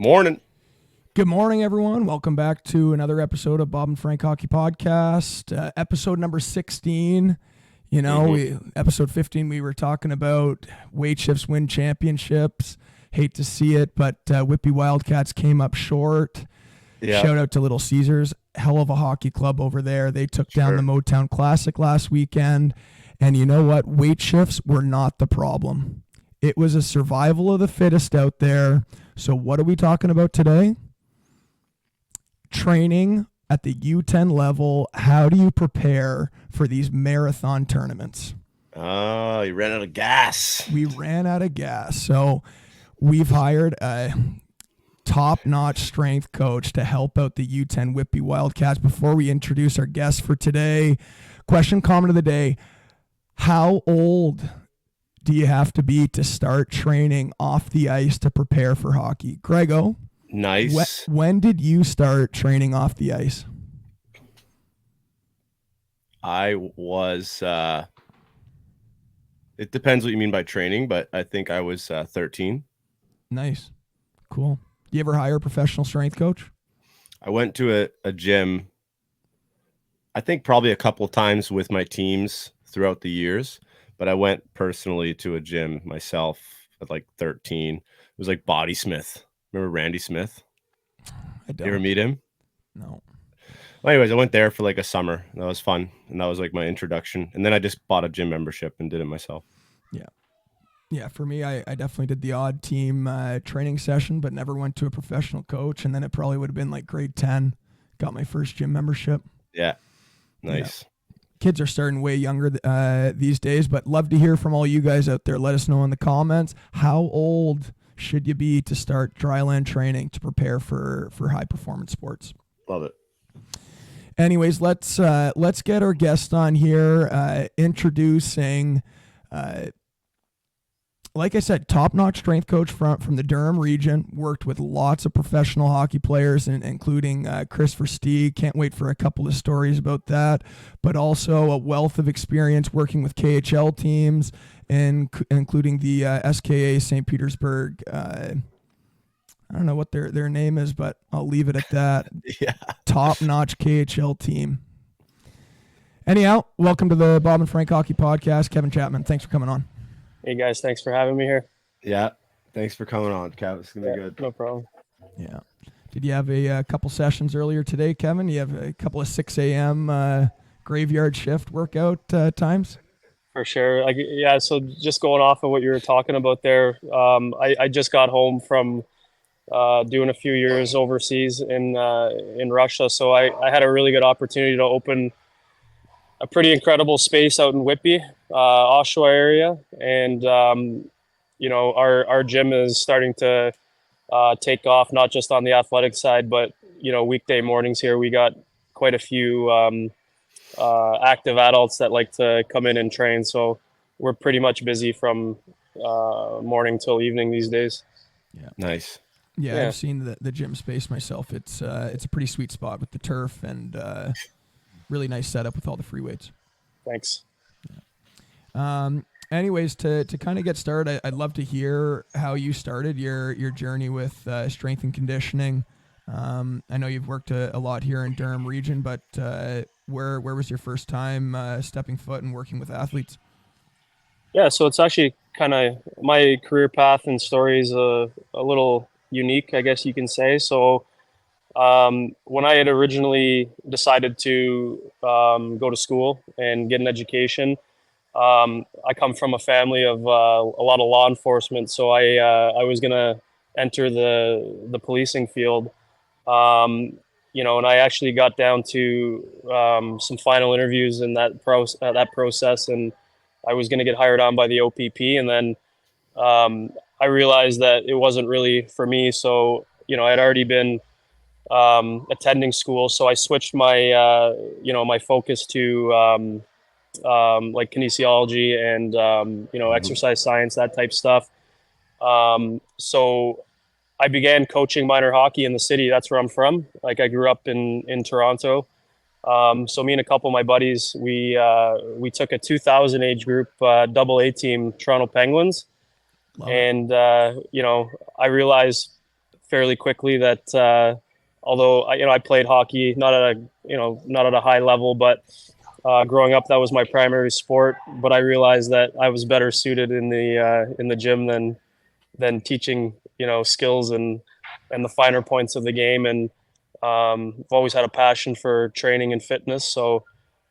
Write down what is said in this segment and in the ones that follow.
Morning. Good morning, everyone. Welcome back to another episode of Bob and Frank Hockey Podcast, episode number 16. Episode 15, we were talking about weight shifts win championships. Hate to see it, but Whitby Wildcats came up short. Yeah, Shout out to Little Caesars, hell of a hockey club over there. They took down the Motown Classic last weekend. And you know what? Weight shifts were not the problem. It was a survival of the fittest out there. So what are we talking about today? Training at the U10 level. How do you prepare for these marathon tournaments? Oh, you ran out of gas. We ran out of gas. So we've hired a top-notch strength coach to help out the U10 Whitby Wildcats. Before we introduce our guest for today, question comment of the day: how old do you have to be to start training off the ice to prepare for hockey? Grego, Nice. when did you start training off the ice? I was, it depends what you mean by training, but I think I was 13. Nice. Cool. Do you ever hire a professional strength coach? I went to a gym, I think probably a couple of times with my teams throughout the years, but I went personally to a gym myself at like 13. It was like Body Smith. Remember Randy Smith? I don't. You ever meet him? No. Well, anyways, I went there for like a summer. That was fun. And that was like my introduction. And then I just bought a gym membership and did it myself. Yeah. Yeah, for me, I definitely did the odd team training session, but never went to a professional coach. And then it probably would have been like grade 10. Got my first gym membership. Yeah. Nice. Yeah. Kids are starting way younger these days, but love to hear from all you guys out there. Let us know in the comments, how old should you be to start dryland training to prepare for high performance sports? Love it. Anyways, let's get our guest on here. Introducing, like I said, top-notch strength coach from the Durham region. Worked with lots of professional hockey players, including Chris Versteeg. Can't wait for a couple of stories about that. But also a wealth of experience working with KHL teams, including the SKA St. Petersburg. I don't know what their name is, but I'll leave it at that. Yeah. Top-notch KHL team. Anyhow, welcome to the Bob and Frank Hockey Podcast. Kevin Chapman, thanks for coming on. Hey guys, thanks for having me here. Yeah. Thanks for coming on, Kev. It's going to be good. No problem. Yeah. Did you have a couple sessions earlier today, Kevin? You have a couple of 6 a.m. Graveyard shift workout times? For sure. So just going off of what you were talking about there, I just got home from doing a few years overseas in Russia. So I had a really good opportunity to open a pretty incredible space out in Whitby, Oshawa area. And, our gym is starting to take off, not just on the athletic side, but, weekday mornings here, we got quite a few active adults that like to come in and train. So we're pretty much busy from morning till evening these days. Yeah. Nice. Yeah, I've seen the gym space myself. It's a pretty sweet spot with the turf and really nice setup with all the free weights. Thanks. Anyways, to kind of get started, I'd love to hear how you started your journey with strength and conditioning. I know you've worked a lot here in Durham region, but where was your first time stepping foot and working with athletes? Yeah, so it's actually kind of my career path and story is a little unique, I guess you can say. So when I had originally decided to go to school and get an education, I come from a family of a lot of law enforcement. So I was going to enter the policing field, and I actually got down to some final interviews in that process, and I was going to get hired on by the OPP, and then I realized that it wasn't really for me. So, I had already been attending school. So I switched my, my focus to like kinesiology and, exercise science, that type stuff. So I began coaching minor hockey in the city. That's where I'm from. Like I grew up in Toronto. So me and a couple of my buddies, we took a 2000 age group, double A team, Toronto Penguins. Love it. And, I realized fairly quickly that although I played hockey, not at a high level, but growing up that was my primary sport. But I realized that I was better suited in the gym than teaching skills and the finer points of the game. And I've always had a passion for training and fitness, so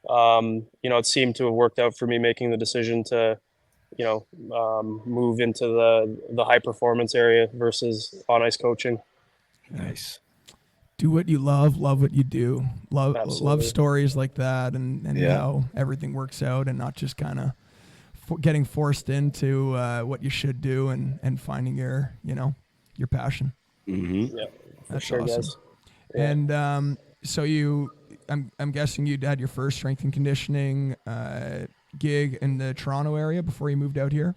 it seemed to have worked out for me making the decision to move into the high performance area versus on ice coaching. Nice. Do what you love what you do. Love Absolutely. stories like that, and Yeah. how everything works out, and not just kind of getting forced into what you should do, and finding your passion. Mm-hmm. Yeah, for That's sure, awesome. guys. Yeah. And so I'm guessing you had your first strength and conditioning gig in the Toronto area before you moved out here.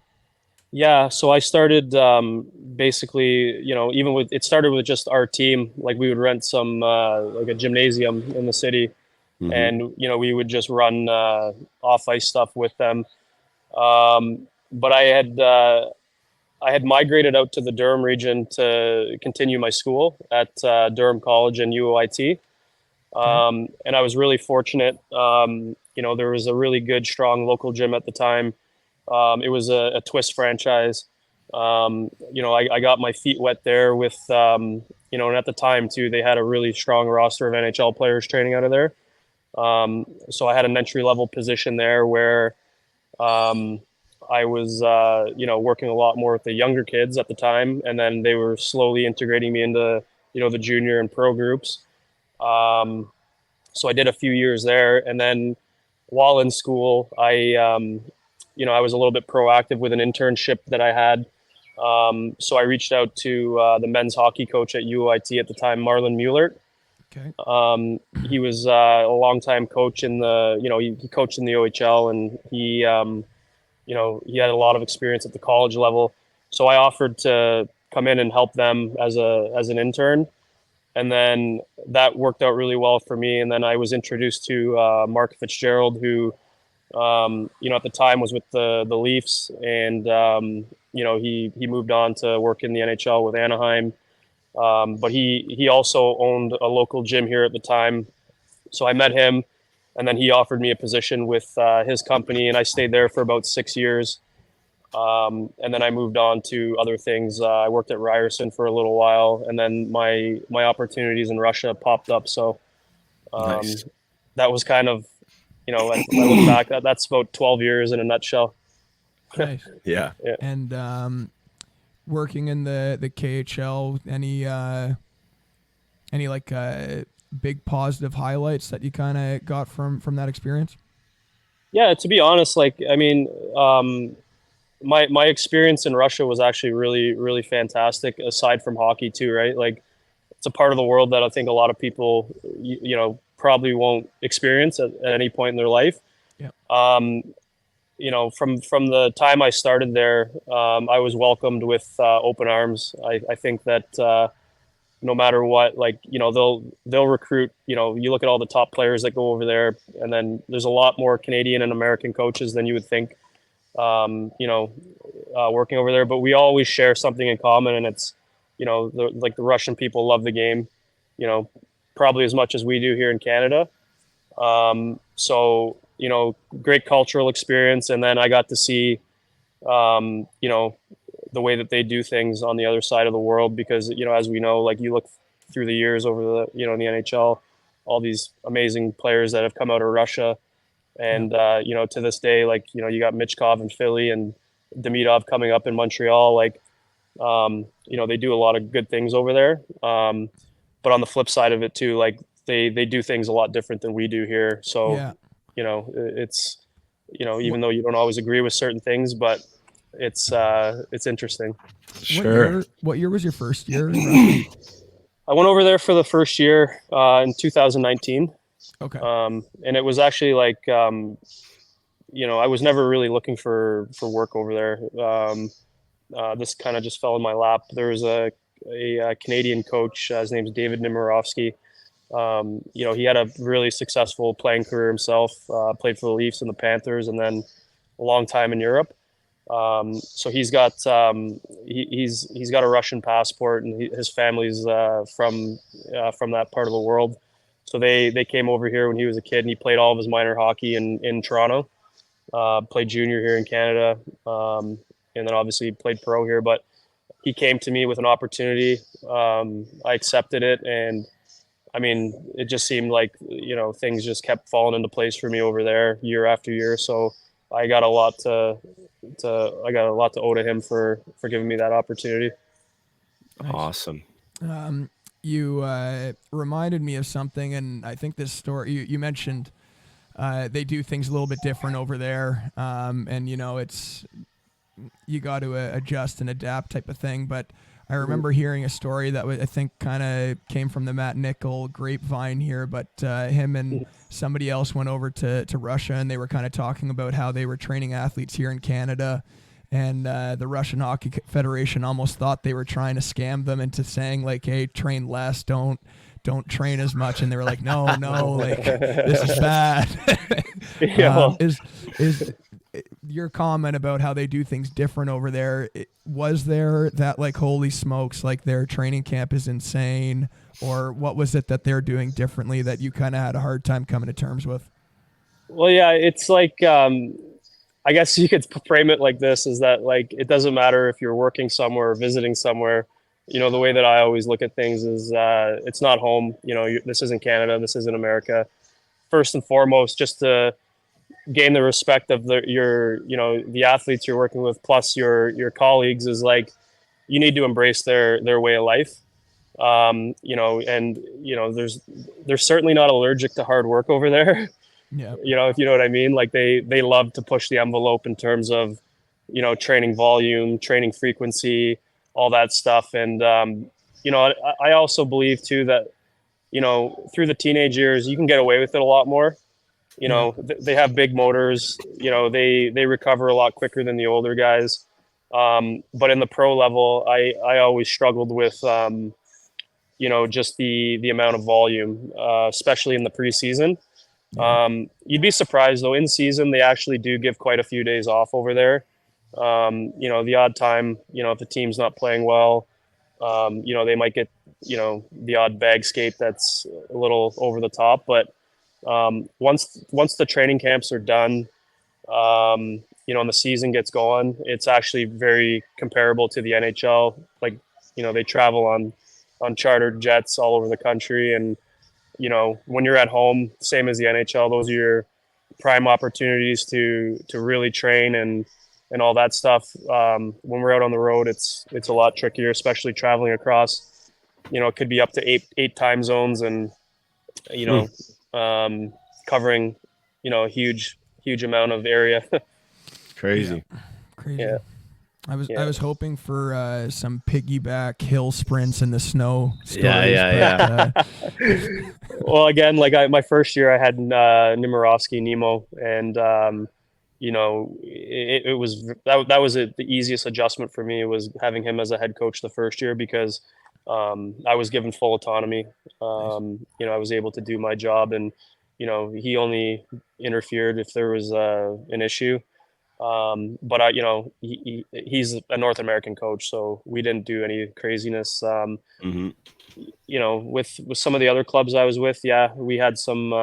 Yeah, so I started basically, even with it started with just our team. Like we would rent some like a gymnasium in the city, Mm-hmm. and we would just run off ice stuff with them. But I had migrated out to the Durham region to continue my school at Durham College and UOIT. Okay. And I was really fortunate. There was a really good, strong local gym at the time. It was a Twist franchise. I got my feet wet there with, and at the time too, they had a really strong roster of NHL players training out of there. So I had an entry level position there where I was, working a lot more with the younger kids at the time, and then they were slowly integrating me into, the junior and pro groups. So I did a few years there, and then while in school, I was a little bit proactive with an internship that I had. So I reached out to the men's hockey coach at UIT at the time, Marlon Mueller. Okay. He was a longtime coach in he coached in the OHL, and he had a lot of experience at the college level. So I offered to come in and help them as an intern, and then that worked out really well for me. And then I was introduced to Mark Fitzgerald, who at the time was with the Leafs, and he moved on to work in the NHL with Anaheim. But he also owned a local gym here at the time, so I met him, and then he offered me a position with his company, and I stayed there for about 6 years. And then I moved on to other things. I worked at Ryerson for a little while, and then my opportunities in Russia popped up. So Nice. that was kind of, if I look back, that's about 12 years in a nutshell. Nice. Yeah. Yeah. And working in the KHL, any like big positive highlights that you kind of got from that experience? Yeah, to be honest, like, I mean, my experience in Russia was actually really, really fantastic, aside from hockey too, right? Like, it's a part of the world that I think a lot of people, probably won't experience at any point in their life. Yeah. From the time I started there, I was welcomed with open arms. I think that no matter what, like, they'll recruit. You look at all the top players that go over there, and then there's a lot more Canadian and American coaches than you would think. Working over there, but we always share something in common, and it's, the Russian people love the game, probably as much as we do here in Canada. So, great cultural experience. And then I got to see, the way that they do things on the other side of the world, because, as we know, like, you look through the years over in the NHL, all these amazing players that have come out of Russia. And, to this day, like, you got Michkov in Philly and Demidov coming up in Montreal. Like, they do a lot of good things over there. But on the flip side of it too, like, they do things a lot different than we do here. So, Yeah. It's, even though you don't always agree with certain things, but it's interesting. Sure. What year was your first year in Russia? I went over there for the first year in 2019. Okay. And it was actually like, I was never really looking for work over there. This kind of just fell in my lap. There was a Canadian coach. His name's David Nemirovsky. He had a really successful playing career himself. Played for the Leafs and the Panthers, and then a long time in Europe. So he's got he's got a Russian passport, and his family's from that part of the world. So they came over here when he was a kid, and he played all of his minor hockey in Toronto. Played junior here in Canada, and then obviously played pro here. But he came to me with an opportunity. I accepted it, and I mean, it just seemed like things just kept falling into place for me over there year after year. So I got a lot I got a lot to owe to him for giving me that opportunity. Nice. Awesome. You reminded me of something, and I think this story you mentioned they do things a little bit different over there, and it's you got to adjust and adapt type of thing. But I remember hearing a story that I think kind of came from the Matt Nickel grapevine here, but him and somebody else went over to Russia, and they were kind of talking about how they were training athletes here in Canada, and the Russian Hockey Federation almost thought they were trying to scam them into saying like, hey, train less, don't train as much, and they were like, no, like this is bad. Is your comment about how they do things different over there, was there that like, holy smokes, like their training camp is insane, or what was it that they're doing differently that you kind of had a hard time coming to terms with? Well, yeah, it's like I guess you could frame it like this: is that like it doesn't matter if you're working somewhere or visiting somewhere. The way that I always look at things is it's not home. This isn't Canada. This isn't America. First and foremost, just to gain the respect of the athletes you're working with, plus your colleagues, is like you need to embrace their way of life. And they're certainly not allergic to hard work over there. Yeah. If you know what I mean. Like they love to push the envelope in terms of training volume, training frequency, all that stuff. And I also believe too that through the teenage years you can get away with it a lot more. They have big motors. They recover a lot quicker than the older guys. But in the pro level, I always struggled with just the amount of volume, especially in the preseason. You'd be surprised though, in season they actually do give quite a few days off over there. The odd time, if the team's not playing well, they might get the odd bag skate that's a little over the top. But once the training camps are done, and the season gets going, it's actually very comparable to the NHL. Like, they travel on chartered jets all over the country, and when you're at home, same as the NHL, those are your prime opportunities to really train and all that stuff. When we're out on the road, it's a lot trickier, especially traveling across. It could be up to eight time zones, and covering a huge amount of area. Crazy. Yeah. Crazy. Yeah. I was hoping for some piggyback hill sprints in the snow stories. Yeah. Well, again, like my first year, I had Nemo, and it was that was the easiest adjustment for me, was having him as a head coach the first year, because I was given full autonomy. I was able to do my job, and he only interfered if there was an issue. But he's a North American coach, so we didn't do any craziness. With some of the other clubs I was with, yeah, we had some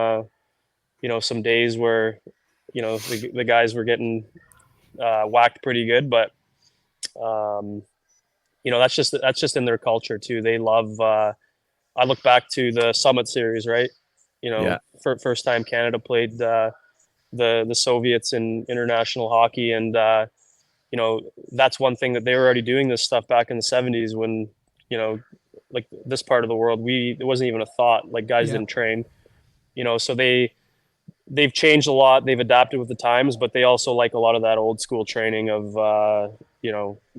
some days where the guys were getting whacked pretty good, but that's just in their culture too. They love. I look back to the Summit Series, right? First time Canada played the Soviets in international hockey, and that's one thing that they were already doing this stuff back in the 70s, when like this part of the world, it wasn't even a thought. Like, guys didn't train, so they've changed a lot. They've adapted with the times, but they also like a lot of that old school training of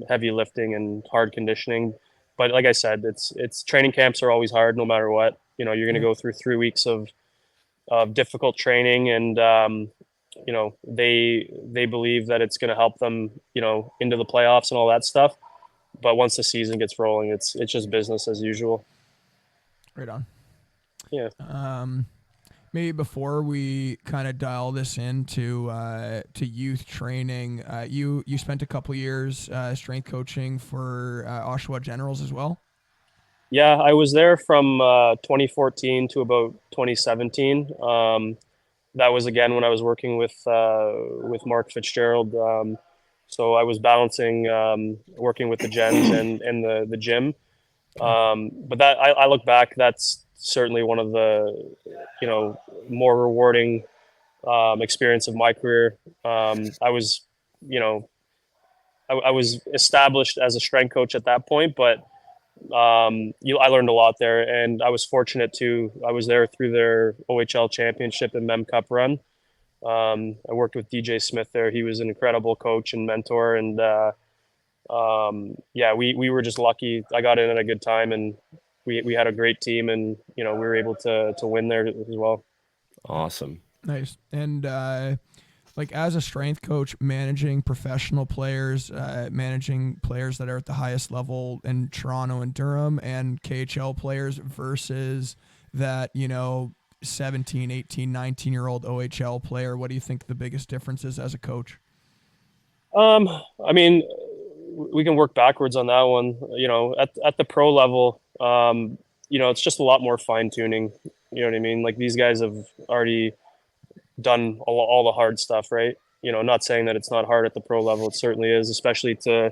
heavy lifting and hard conditioning. But like I said, it's training camps are always hard, no matter what. You're going to go through 3 weeks of difficult training, and they believe that it's going to help them into the playoffs and all that stuff. But once the season gets rolling, it's just business as usual. Right on. Yeah. Maybe before we kind of dial this into to youth training, you spent a couple years strength coaching for Oshawa Generals as well. Yeah, I was there from 2014 to about 2017. That was again when I was working with Mark Fitzgerald. So I was balancing working with the gens and the gym. Okay. But that I look back, that's certainly one of the more rewarding experience of my career. I was you know I was established as a strength coach at that point, but I learned a lot there, and I was fortunate to. I was there through their OHL championship and Mem Cup run. I worked with DJ Smith there. He was an incredible coach and mentor, and yeah, we were just lucky. I got in at a good time, and we had a great team, and we were able to win there as well. Awesome. Nice. And like as a strength coach, managing professional players, managing players that are at the highest level in Toronto and Durham, and KHL players versus that 17, 18, 19-year-old OHL player, what do you think the biggest difference is as a coach? I mean, we can work backwards on that one. At the pro level, it's just a lot more fine tuning. You know what I mean? Like these guys have already done all the hard stuff, right? Not saying that it's not hard at the pro level. It certainly is, especially to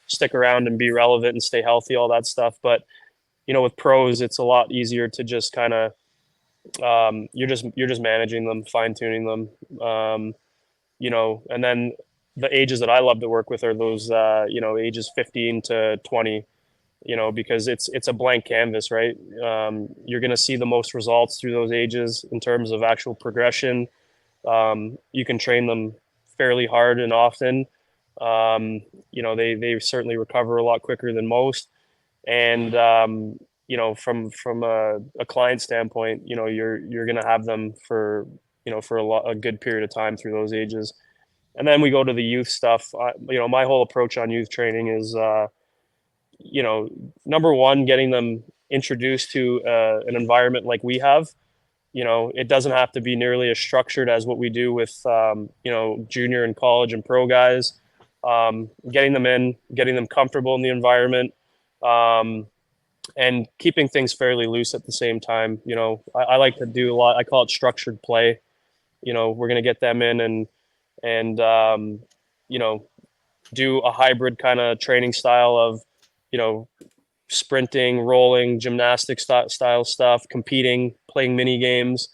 stick around and be relevant and stay healthy, all that stuff. But with pros, it's a lot easier to just kind of you're just managing them, fine tuning them, and then the ages that I love to work with are those ages 15 to 20. Because it's a blank canvas, right? You're going to see the most results through those ages in terms of actual progression. You can train them fairly hard and often. They certainly recover a lot quicker than most. And from a client standpoint, you're going to have them for a good period of time through those ages. And then we go to the youth stuff. My whole approach on youth training is number one, getting them introduced to an environment like we have. It doesn't have to be nearly as structured as what we do with junior and college and pro guys. Getting them in, getting them comfortable in the environment, and keeping things fairly loose at the same time. I like to do a lot. I call it structured play. We're going to get them in and do a hybrid kind of training style of sprinting, rolling, gymnastic style stuff, competing, playing mini games.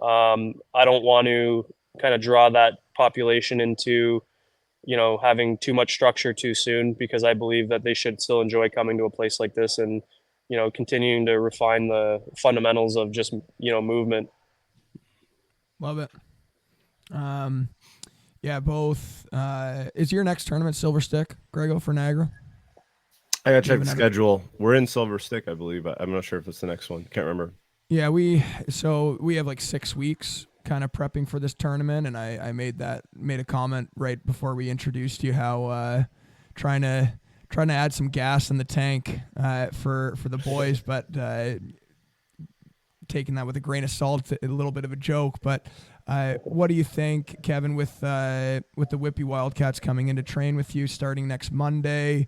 I don't want to kind of draw that population into having too much structure too soon, because I believe that they should still enjoy coming to a place like this and continuing to refine the fundamentals of just movement. Love it. Yeah, both. Is your next tournament Silver Stick, Grego, for Niagara? I gotta check the schedule. We're in Silver Stick, I believe. I'm not sure if it's the next one. Can't remember. Yeah, we have like 6 weeks kind of prepping for this tournament, and I made a comment right before we introduced you how trying to add some gas in the tank for the boys, but taking that with a grain of salt, a little bit of a joke. But what do you think, Kevin, with the Whippy Wildcats coming in to train with you starting next Monday?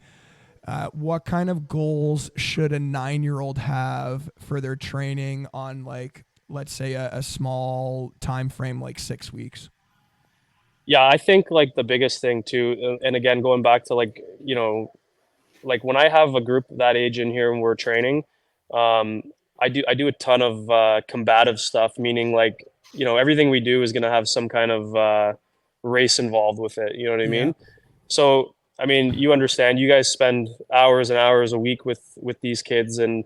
What kind of goals should a 9-year-old have for their training on, like, let's say a small time frame, like 6 weeks? Yeah, I think like the biggest thing too, and again, going back to like when I have a group that age in here and we're training, I do a ton of combative stuff, meaning like everything we do is going to have some kind of race involved with it. You know what I mean? So I mean, you understand, you guys spend hours and hours a week with these kids, and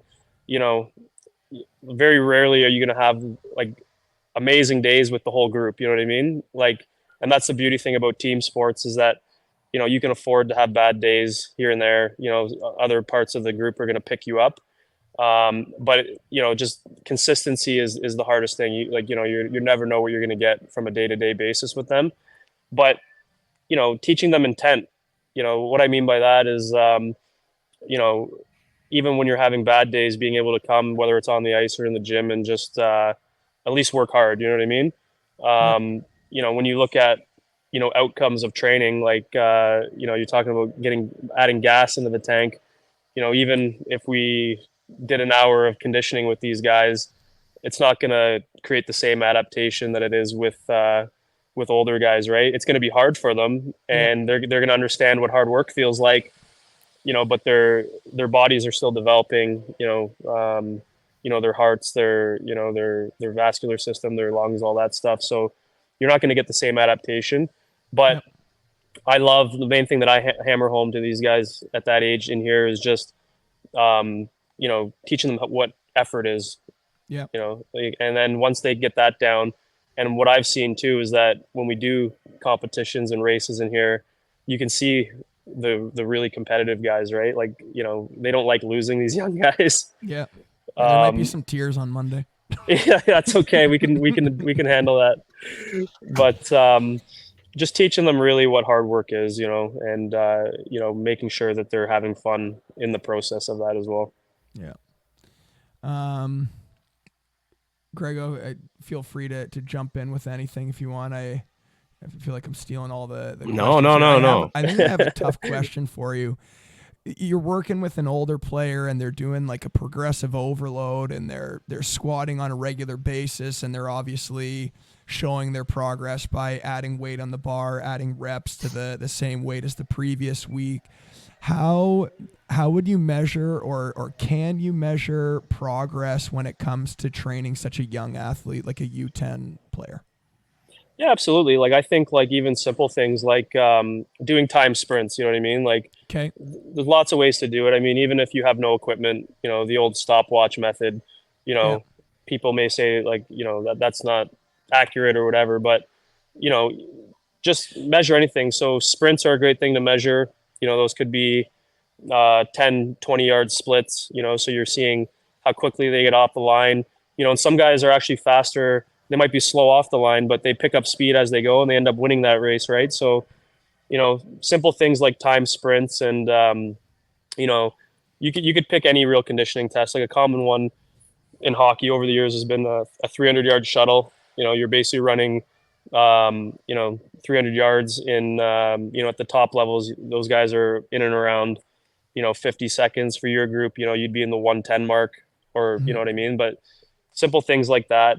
very rarely are you going to have like amazing days with the whole group. You know what I mean? Like, and that's the beauty thing about team sports is that you can afford to have bad days here and there. Other parts of the group are going to pick you up. But just consistency is the hardest thing. You never know what you're going to get from a day-to-day basis with them. But teaching them intent. What I mean by that is, even when you're having bad days, being able to come, whether it's on the ice or in the gym, and just at least work hard. You know what I mean? Yep. When you look at, outcomes of training, like, you're talking about adding gas into the tank. Even if we did an hour of conditioning with these guys, it's not going to create the same adaptation that it is with older guys, right? It's going to be hard for them, Yep. and they're going to understand what hard work feels like, but their bodies are still developing, their hearts, their vascular system, their lungs, all that stuff. So you're not going to get the same adaptation. But Yep. I love the main thing that I hammer home to these guys at that age in here is just, teaching them what effort is, Yep. and then once they get that down, and what I've seen too is that when we do competitions and races in here, you can see the really competitive guys, right? Like, they don't like losing, these young guys. Yeah. Yeah. There might be Um, some tears on Monday. yeah, that's okay. We can handle that. But just teaching them really what hard work is, and making sure that they're having fun in the process of that as well. Yeah. Um, Grego, feel free to jump in with anything if you want. I feel like I'm stealing all the No, questions no, here. no, no. I think I have a tough question for you. You're working with an older player and they're doing like a progressive overload and they're squatting on a regular basis and they're obviously showing their progress by adding weight on the bar, adding reps to the same weight as the previous week. How would you measure or can you measure progress when it comes to training such a young athlete like a U10 player? Yeah, absolutely. Like, I think, like, even simple things like doing time sprints, you know what I mean? Like, Okay. there's lots of ways to do it. I mean, even if you have no equipment, the old stopwatch method, you Yeah. know, people may say, like, that's not accurate or whatever, but, you know, just measure anything. So sprints are a great thing to measure. Those could be 10, 20-yard splits, so you're seeing how quickly they get off the line. And some guys are actually faster. They might be slow off the line, but they pick up speed as they go and they end up winning that race, right? So, simple things like time sprints and, you know, you could pick any real conditioning test. Like, a common one in hockey over the years has been a 300-yard shuttle. You're basically running, 300 yards in, at the top levels. Those guys are in and around, 50 seconds. For your group, you'd be in the 110 mark, or, you Mm-hmm. know what I mean? But simple things like that.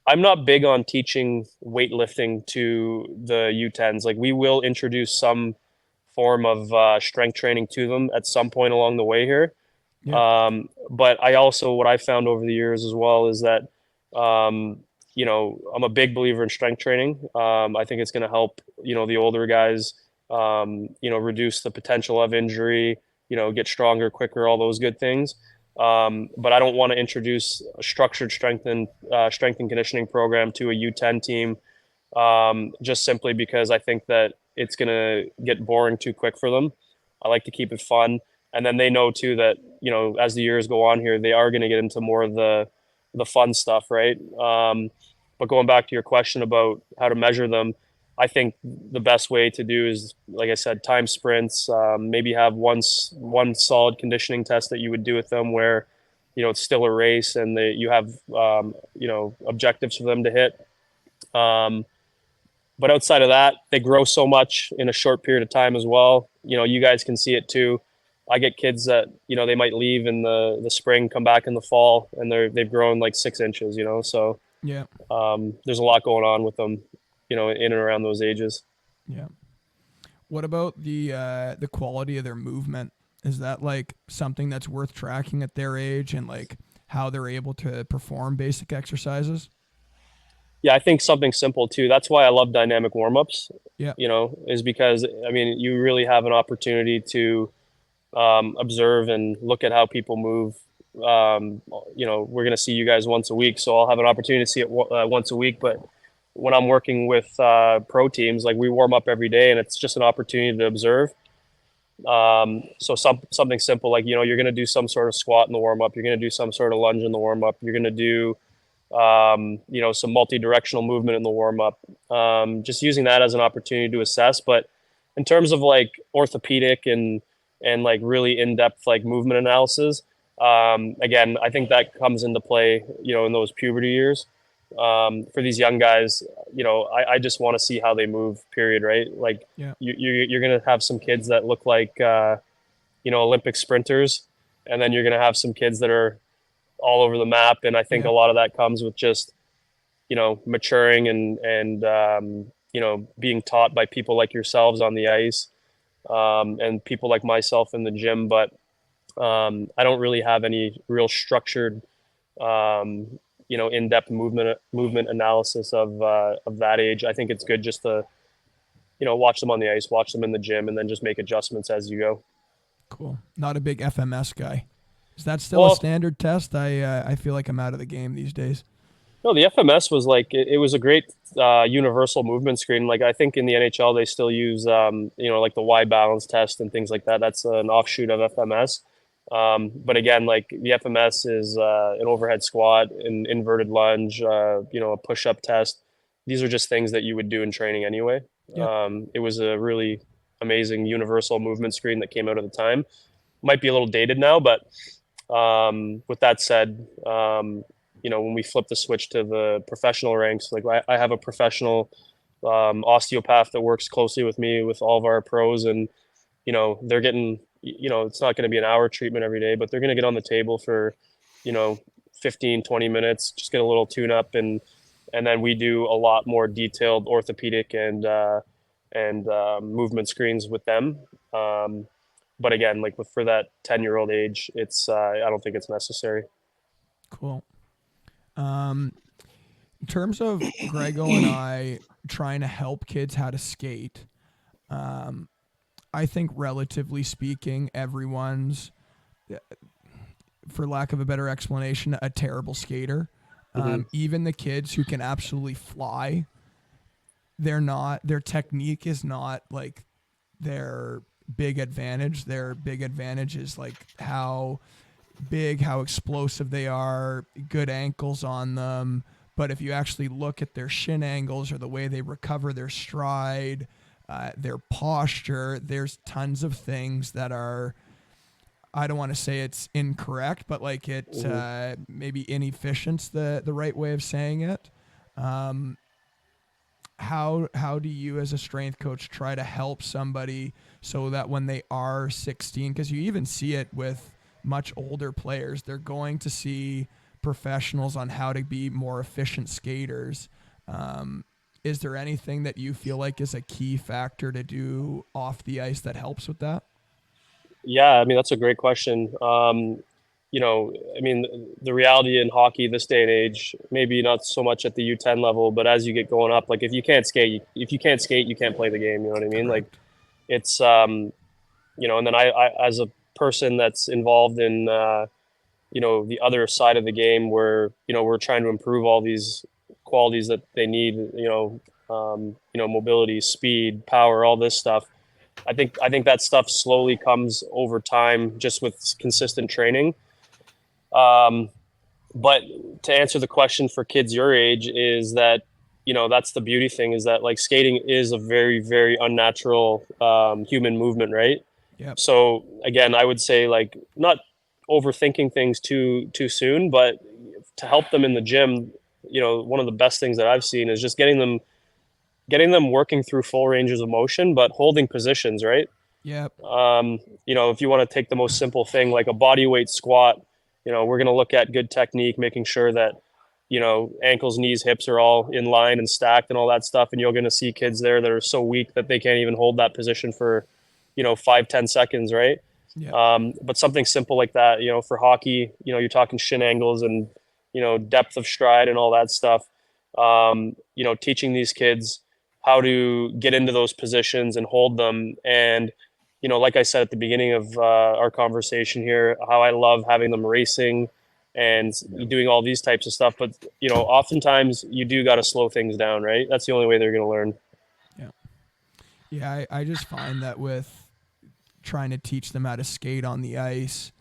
I'm not big on teaching weightlifting to the U10s. Like, we will introduce some form of strength training to them at some point along the way here. Yeah. But I also, what I found over the years as well is that, I'm a big believer in strength training. I think it's going to help, the older guys, reduce the potential of injury, get stronger quicker, all those good things. But I don't want to introduce a structured strength and conditioning program to a U10 team, just simply because I think that it's going to get boring too quick for them. I like to keep it fun. And then they know too that, as the years go on here, they are going to get into more of the fun stuff, right? But going back to your question about how to measure them, I think the best way to do is, like I said, time sprints. Maybe have one solid conditioning test that you would do with them, where it's still a race and you have objectives for them to hit. But outside of that, they grow so much in a short period of time as well. You guys can see it too. I get kids that they might leave in the spring, come back in the fall, and they've grown like 6 inches. So Yeah. there's a lot going on with them, in and around those ages. Yeah. What about the quality of their movement? Is that like something that's worth tracking at their age and like how they're able to perform basic exercises? Yeah, I think something simple too. That's why I love dynamic warm-ups, Yeah. is because, I mean, you really have an opportunity to observe and look at how people move. We're going to see you guys once a week, so I'll have an opportunity to see it once a week. But when I'm working with pro teams, like, we warm up every day, and it's just an opportunity to observe. So something simple, like, you're going to do some sort of squat in the warm up. You're going to do some sort of lunge in the warm up. You're going to do, some multi-directional movement in the warm up. Just using that as an opportunity to assess. But in terms of like orthopedic and like really in-depth like movement analysis, again, I think that comes into play, in those puberty years. for these young guys, I just want to see how they move, period. Right. Like Yeah. you're going to have some kids that look like, Olympic sprinters, and then you're going to have some kids that are all over the map. And I think a Yeah. lot of that comes with just, maturing and being taught by people like yourselves on the ice, and people like myself in the gym. But I don't really have any real structured, in-depth movement analysis of that age. I think it's good just to, watch them on the ice, watch them in the gym, and then just make adjustments as you go. Cool. Not a big FMS guy. Is that still a Well, standard test? I feel like I'm out of the game these days. no, the FMS was like it was a great universal movement screen. Like I think in the NHL they still use like the Y balance test and things like that. That's an offshoot of FMS. But again, like the FMS is an overhead squat, an inverted lunge, a push up test. These are just things that you would do in training anyway. Yep. It was a really amazing universal movement screen that came out at the time. Might be a little dated now, but with that said, when we flip the switch to the professional ranks, like I have a professional osteopath that works closely with me with all of our pros, and they're getting, it's not going to be an hour treatment every day, but they're going to get on the table for, you know, 15-20 minutes, just get a little tune up, and then we do a lot more detailed orthopedic and movement screens with them. But again, like for that 10-year-old age, it's I don't think it's necessary. Cool. In terms of Grego and I trying to help kids how to skate, I think relatively speaking, everyone's, for lack of a better explanation, a terrible skater. Mm-hmm. Even the kids who can absolutely fly, their technique is not like their big advantage. Their big advantage is like how big, how explosive they are, good ankles on them. But if you actually look at their shin angles or the way they recover their stride, their posture, there's tons of things that are, I don't want to say it's incorrect, but like it maybe inefficient's the right way of saying it. How do you as a strength coach try to help somebody so that when they are 16, because you even see it with much older players, they're going to see professionals on how to be more efficient skaters. Is there anything that you feel like is a key factor to do off the ice that helps with that? Yeah, I mean that's a great question. I mean the reality in hockey this day and age, maybe not so much at the U10 level, but as you get going up, like if you can't skate, you can't play the game. You know what I mean? Like Correct. it's and then I as a person that's involved in the other side of the game where we're trying to improve all these qualities that they need, mobility, speed, power, all this stuff. I think that stuff slowly comes over time just with consistent training. um, but to answer the question for kids your age is that that's the beauty thing, is that like skating is a very very unnatural human movement, right? Yep. So again, I would say like not overthinking things too soon, but to help them in the gym, one of the best things that I've seen is just getting them working through full ranges of motion, but holding positions, right? Yep. If you want to take the most simple thing like a body weight squat, we're going to look at good technique, making sure that, ankles, knees, hips are all in line and stacked and all that stuff. And you're going to see kids there that are so weak that they can't even hold that position for, 5-10 seconds, right? Yep. But something simple like that, for hockey, you're talking shin angles and, depth of stride and all that stuff. Teaching these kids how to get into those positions and hold them. And, like I said at the beginning of our conversation here, how I love having them racing and doing all these types of stuff. But, oftentimes you do got to slow things down, right? That's the only way they're going to learn. Yeah. Yeah. I just find that with trying to teach them how to skate on the ice,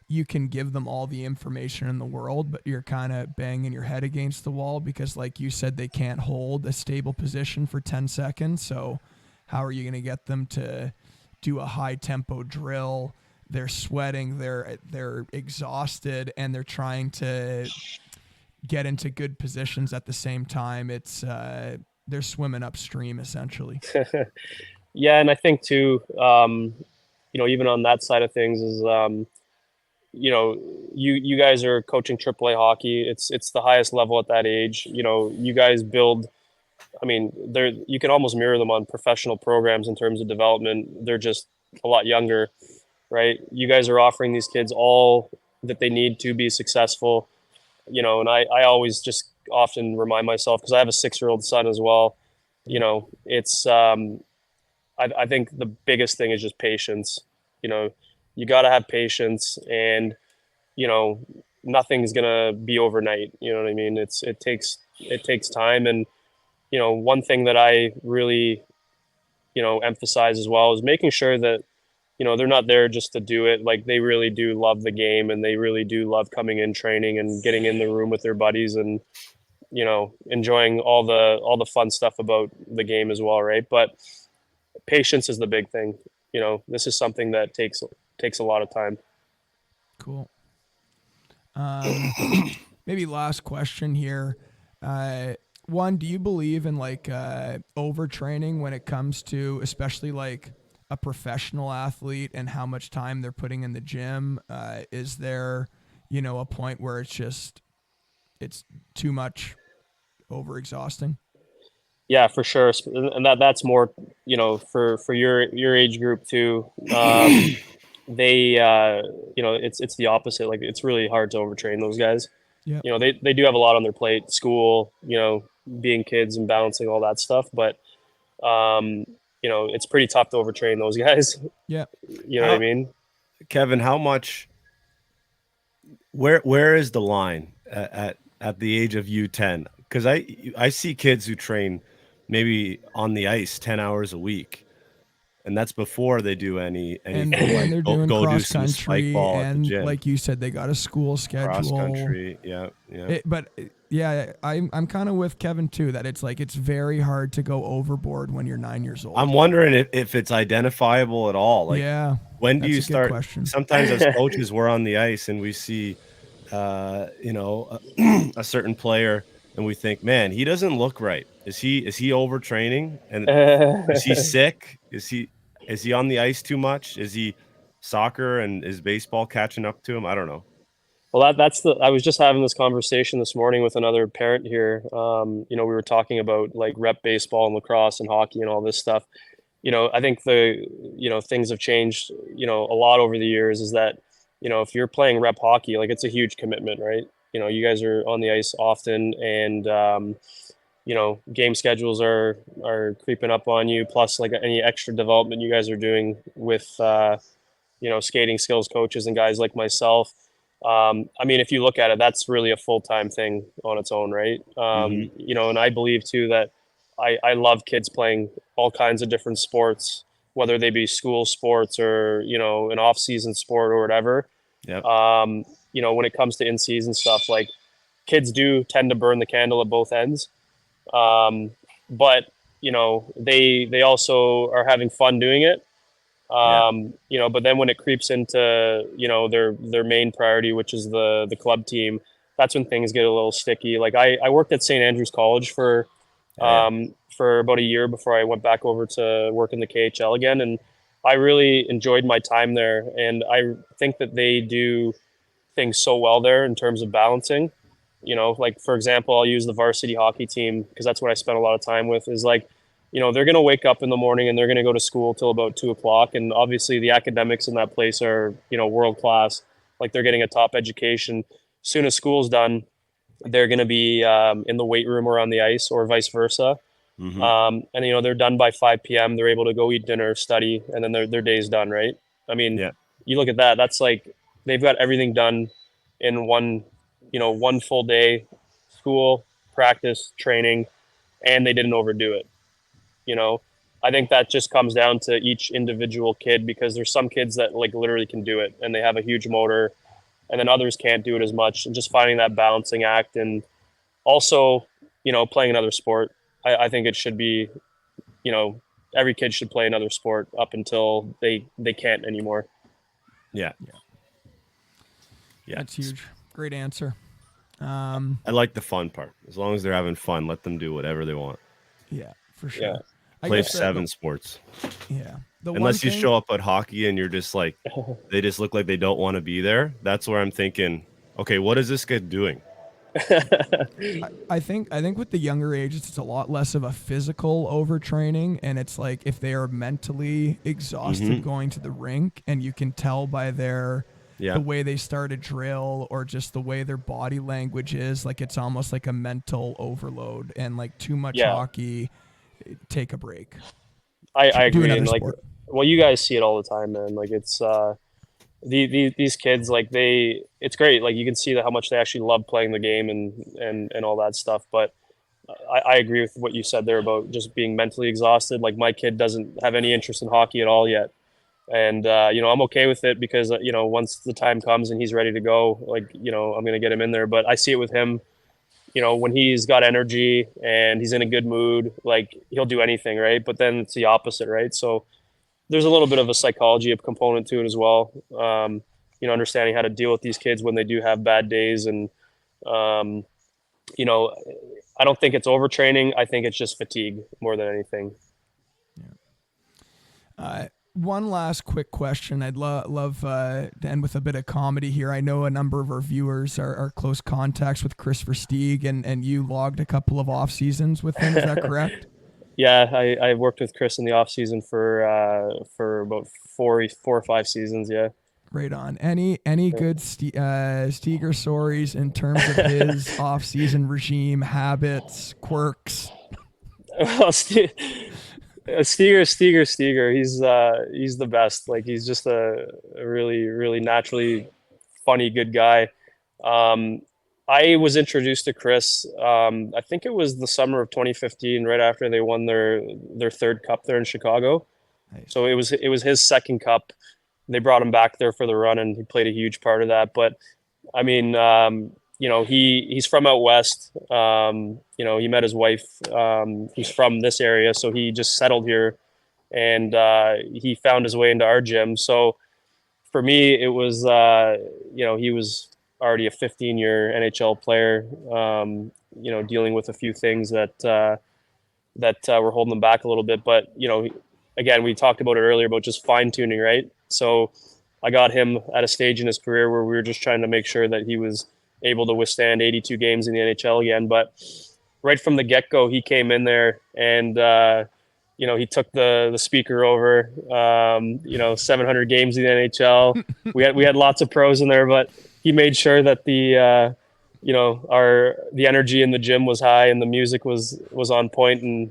you can give them all the information in the world, but you're kind of banging your head against the wall because, like you said, they can't hold a stable position for 10 seconds. So how are you going to get them to do a high tempo drill? They're sweating, they're exhausted, and they're trying to get into good positions at the same time. It's they're swimming upstream essentially. Yeah, and I think too, even on that side of things is, you guys are coaching AAA hockey. It's the highest level at that age. You guys build. I mean, you can almost mirror them on professional programs in terms of development. They're just a lot younger, right? You guys are offering these kids all that they need to be successful. And I always just often remind myself, because I have a 6-year-old son as well. It's I think the biggest thing is just patience. You got to have patience, and you know nothing's gonna be overnight. You know what I mean? It takes time, and one thing that I really emphasize as well is making sure that they're not there just to do it. Like, they really do love the game, and they really do love coming in training and getting in the room with their buddies, and enjoying all the fun stuff about the game as well, right? But patience is the big thing. This is something that takes a lot of time. Cool. Maybe last question here. One, do you believe in overtraining when it comes to especially like a professional athlete and how much time they're putting in the gym? Is there, a point where it's too much overexhausting? Yeah, for sure, and that's more for your age group too. They it's the opposite. Like, it's really hard to overtrain those guys. Yeah. They do have a lot on their plate, school, being kids and balancing all that stuff, but it's pretty tough to overtrain those guys. Yeah. You know what I mean? Kevin, how much? Where is the line at the age of U10? Because I see kids who train maybe on the ice 10 hours a week, and that's before they do anything And like they're go, doing go do cross some spike country, ball at the and gym. like you said, they got a school Cross schedule. country, yeah. Yeah, I'm kind of with Kevin too, that it's very hard to go overboard when you're 9 years old. I'm wondering if it's identifiable at all. Like, yeah, when do you that's a good start? question. Sometimes as coaches, we're on the ice and we see, a certain player, and we think, man, he doesn't look right. Is he overtraining? And is he sick? Is he on the ice too much? Is he soccer and is baseball catching up to him? I don't know. Well, I was just having this conversation this morning with another parent here. We were talking about like rep baseball and lacrosse and hockey and all this stuff. I think things have changed, a lot over the years. Is that, if you're playing rep hockey, like, it's a huge commitment, right? You guys are on the ice often, and game schedules are creeping up on you. Plus, like, any extra development you guys are doing with skating skills coaches and guys like myself. I mean, if you look at it, that's really a full-time thing on its own, right? And I believe too that I love kids playing all kinds of different sports, whether they be school sports or, an off-season sport or whatever. Yep. When it comes to in-season stuff, like, kids do tend to burn the candle at both ends. But, they also are having fun doing it. But then when it creeps into, their main priority, which is the club team, that's when things get a little sticky. Like, I worked at St. Andrew's College for about a year before I went back over to work in the KHL again. And I really enjoyed my time there. And I think that they do things so well there in terms of balancing. Like, for example, I'll use the varsity hockey team because that's what I spent a lot of time with, is like, they're going to wake up in the morning and they're going to go to school till about 2 o'clock. And obviously the academics in that place are, world class. Like, they're getting a top education. As soon as school's done, they're going to be in the weight room or on the ice, or vice versa. Mm-hmm. And, they're done by 5 p.m. They're able to go eat dinner, study, and then their day's done, right? I mean, Yeah. You look at that, that's like, they've got everything done in one full day: school, practice, training, and they didn't overdo it. I think that just comes down to each individual kid, because there's some kids that, like, literally can do it and they have a huge motor, and then others can't do it as much, and just finding that balancing act. And also, playing another sport. I think it should be, every kid should play another sport up until they can't anymore. Yeah. That's huge. Great answer. I like the fun part. As long as they're having fun, let them do whatever they want. Yeah, for sure. Yeah. I Play guess that 7 sports. the one Unless you thing, show up at hockey and you're just like, they just look like they don't want to be there. That's where I'm thinking, okay, what is this kid doing? I think with the younger ages, it's a lot less of a physical overtraining, and it's like if they are mentally exhausted going to the rink, and you can tell by the Yeah. way they start a drill or just the way their body language is, like it's almost like a mental overload, and like too much Yeah. hockey, take a break. I Do agree. another And like, sport. well, you guys see it all the time, man. Like it's, these kids, like it's great. Like you can see that how much they actually love playing the game and all that stuff. But I agree with what you said there about just being mentally exhausted. Like my kid doesn't have any interest in hockey at all yet. And, I'm okay with it because, once the time comes and he's ready to go, like, I'm going to get him in there. But I see it with him, when he's got energy and he's in a good mood, like he'll do anything. Right. But then it's the opposite. Right. So there's a little bit of a psychology component to it as well. Understanding how to deal with these kids when they do have bad days. And, you know, I don't think it's overtraining. I think it's just fatigue more than anything. One last quick question. I'd love to end with a bit of comedy here. I know a number of our viewers are close contacts with Chris Versteeg, and you logged a couple of off seasons with him. Is that correct? Yeah, I worked with Chris in the off season for about four or five seasons. Yeah. Right on. Any good Steger stories in terms of his off season regime, habits, quirks? Well, Steger. He's the best. Like he's just a really, really naturally funny, good guy. I was introduced to Chris. I think it was the summer of 2015, right after they won their third cup there in Chicago. Nice. So it was his second cup. They brought him back there for the run, and he played a huge part of that. But I mean, he's from out west. He met his wife. He's from this area, so he just settled here, and he found his way into our gym. So for me, it was he was already a 15-year NHL player. Dealing with a few things that were holding him back a little bit, but again, we talked about it earlier about just fine tuning, right? So I got him at a stage in his career where we were just trying to make sure that he was able to withstand 82 games in the NHL again. But right from the get-go, he came in there and, he took the speaker over, 700 games in the NHL. We had lots of pros in there, but he made sure that the energy in the gym was high and the music was on point, and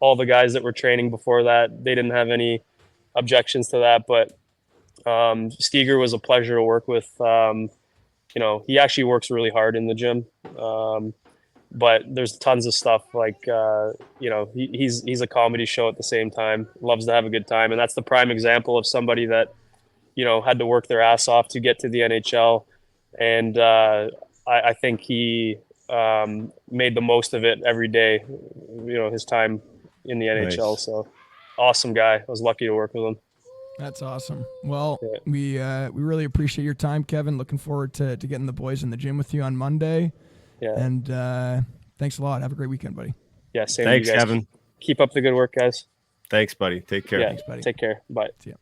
all the guys that were training before that, they didn't have any objections to that. But Steger was a pleasure to work with. He actually works really hard in the gym. But there's tons of stuff like, he's a comedy show at the same time, loves to have a good time. And that's the prime example of somebody that, had to work their ass off to get to the NHL. And I think he made the most of it every day, his time in the NHL. Nice. So awesome guy. I was lucky to work with him. That's awesome. Well, we really appreciate your time, Kevin. Looking forward to getting the boys in the gym with you on Monday. Yeah. And thanks a lot. Have a great weekend, buddy. Yeah. Same Thanks, to you guys. Kevin. Keep up the good work, guys. Thanks, buddy. Take care. Yeah. Thanks, buddy. Take care. Bye. See ya.